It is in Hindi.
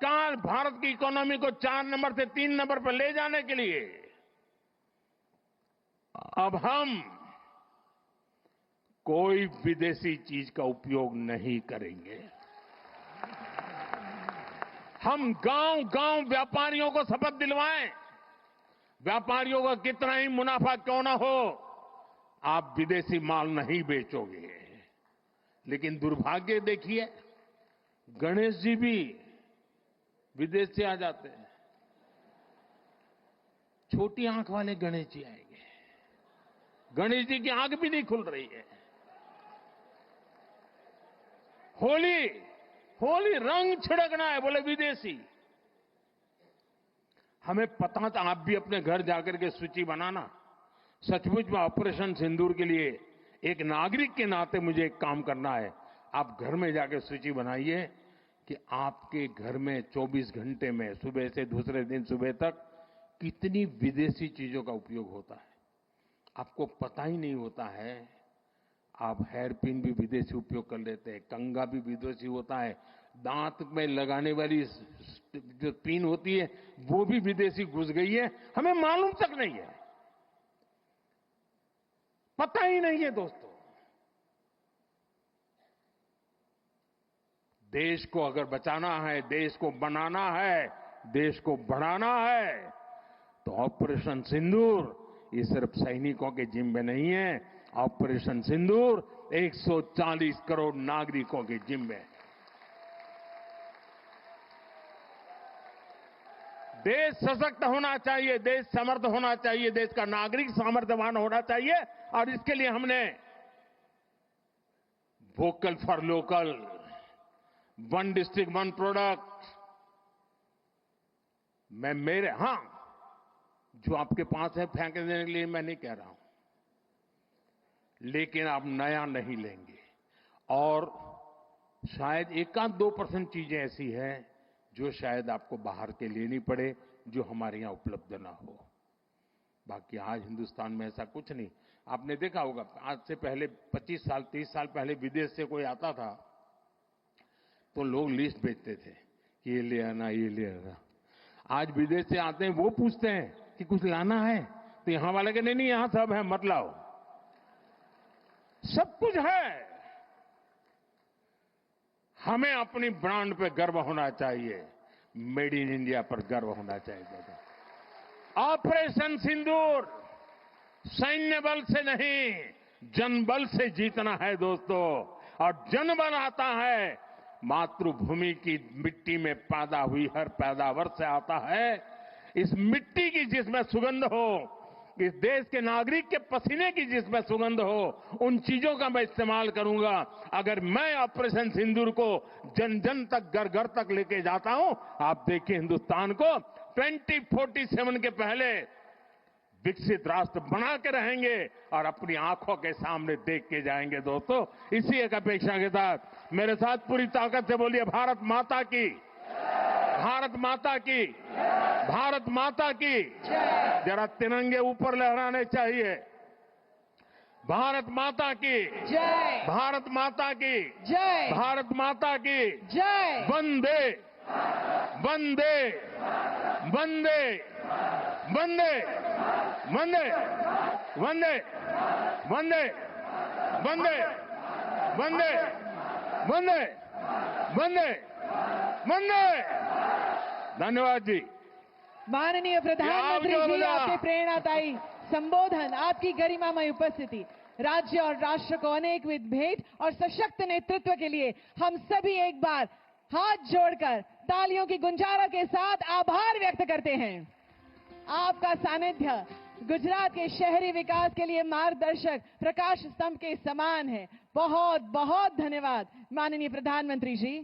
तत्काल भारत की इकोनॉमी को 4 नंबर से 3 नंबर पर ले जाने के लिए अब हम कोई विदेशी चीज का उपयोग नहीं करेंगे। हम गांव-गांव व्यापारियों को शपथ दिलवाएं, व्यापारियों का कितना ही मुनाफा क्यों ना हो, आप विदेशी माल नहीं बेचोगे। लेकिन दुर्भाग्य देखिए, गणेश जी भी विदेश से आ जाते हैं। छोटी आंख वाले गणेश जी आएंगे, गणेश जी की आंख भी नहीं खुल रही है। होली रंग छिड़कना है, बोले विदेशी। हमें पता था, आप भी अपने घर जाकर के सूची बनाना। सचमुच में ऑपरेशन सिंदूर के लिए एक नागरिक के नाते मुझे एक काम करना है। आप घर में जाकर सूची बनाइए कि आपके घर में 24 घंटे में सुबह से दूसरे दिन सुबह तक कितनी विदेशी चीजों का उपयोग होता है। आपको पता ही नहीं होता है। आप हेयर पिन भी विदेशी उपयोग कर लेते हैं, कंघा भी विदेशी होता है, दांत में लगाने वाली जो पिन होती है वो भी विदेशी घुस गई है, हमें मालूम तक नहीं है, पता ही नहीं है। दोस्तों, देश को अगर बचाना है, देश को बनाना है, देश को बढ़ाना है, तो ऑपरेशन सिंदूर ये सिर्फ सैनिकों के जिम्मे नहीं है। ऑपरेशन सिंदूर 140 करोड़ नागरिकों के जिम्मे। देश सशक्त होना चाहिए, देश समर्थ होना चाहिए, देश का नागरिक सामर्थ्यवान होना चाहिए। और इसके लिए हमने vocal for local, one district one product, जो आपके पास है फेंक देने के लिए मैं नहीं कह रहा हूं, लेकिन आप नया नहीं लेंगे। और शायद 1-2% चीजें ऐसी हैं जो शायद आपको बाहर के लेनी पड़े, जो हमारे यहां उपलब्ध ना हो। बाकी आज हिंदुस्तान में ऐसा कुछ नहीं। आपने देखा होगा, आज से पहले 25 साल 30 साल पहले विदेश से कोई आता था तो लोग लिस्ट भेजते थे कि ये ले आना, ये ले आना। आज विदेश से आते हैं, वो पूछते हैं कि कुछ लाना है, तो यहां वाले के नहीं, यहां सब है, मत लाओ, सब कुछ है। हमें अपनी ब्रांड पे गर्व होना चाहिए, मेड इन इंडिया पर गर्व होना चाहिए। ऑपरेशन सिंदूर सैन्य बल से नहीं, जनबल से जीतना है दोस्तों। और जनबल आता है मातृभूमि की मिट्टी में पैदा हुई हर पैदावार से आता है। इस मिट्टी की जिसमें सुगंध हो, इस देश के नागरिक के पसीने की जिसमें सुगंध हो, उन चीजों का मैं इस्तेमाल करूंगा। अगर मैं ऑपरेशन सिंदूर को जन जन तक, घर घर तक लेके जाता हूं, आप देखिए हिंदुस्तान को 2047 के पहले विकसित राष्ट्र बना के रहेंगे और अपनी आंखों के सामने देख के जाएंगे। दोस्तों, इसी एक अपेक्षा के साथ मेरे साथ पूरी ताकत से बोलिए, भारत माता की, भारत माता की, भारत माता की। जरा तिरंगे ऊपर लहराने चाहिए। भारत माता की जय, भारत माता की जय, भारत माता की जय। वंदे वंदे वंदे वंदे वंदे वंदे वंदे वंदे वंदे वंदे वंदे वंदे। धन्यवाद जी। माननीय प्रधानमंत्री जी, आपके प्रेरणादायी संबोधन, आपकी गरिमामय उपस्थिति, राज्य और राष्ट्र को अनेकविध भेंट और सशक्त नेतृत्व के लिए हम सभी एक बार हाथ जोड़कर तालियों की गुंजारा के साथ आभार व्यक्त करते हैं। आपका सानिध्य गुजरात के शहरी विकास के लिए मार्गदर्शक प्रकाश स्तंभ के समान है। बहुत बहुत धन्यवाद माननीय प्रधानमंत्री जी।